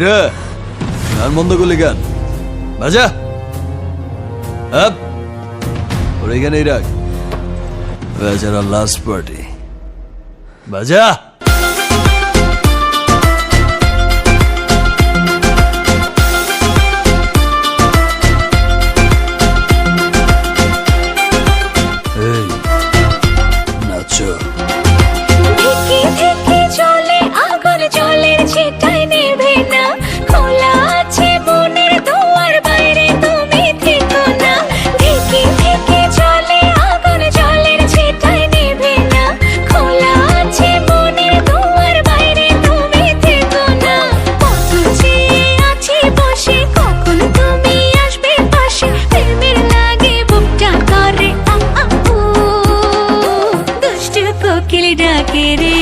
কিরে গান বন্ধ করলি কেন? বাজা আপ ওর এখানেই রাখ। বেচারা লাস্ট পার্টি। বাজা এই নাচো। ধিকি ধিকি চলে আগুন জলের ছিটায় নেভে না, খোলা আছে মনের দুয়ার বাইরে তুমি থেকো না। ধিকি ধিকি চলে আগুন জলের ছিটায় নেভে না, খোলা আছে মনের দুয়ার বাইরে তুমি থেকো না। কত চেয়ে আছি বসে কখন তুমি আসবে পাশে, প্রেমের লাগে বুকটা করে দুষ্ট কোকিল ডাকে রে।